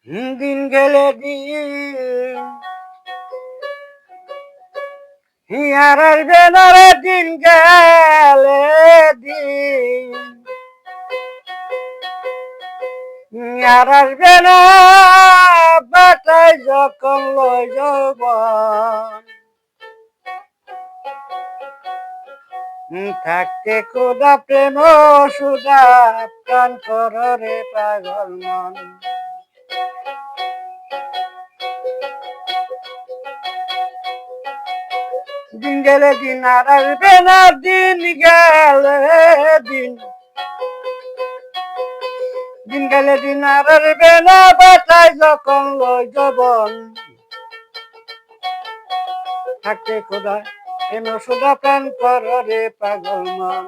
দিন গেলে দিন আর আসবে না রে, দিন গেলে দিন আর আসবে না, বাটায় যখন লয় যৌবন। থাকতে খোদা প্রেম সুদা প্রাণ কর রে পাগল মন। দিন গেলে দিন আর আসবে না, দিন গেলে দিন দিন গেলে দিন আর আসবে না, বাটায় যখন লয় যৌবন। থাকতে খোদা প্রেম সুদা প্রাণ কর রে পাগল মন।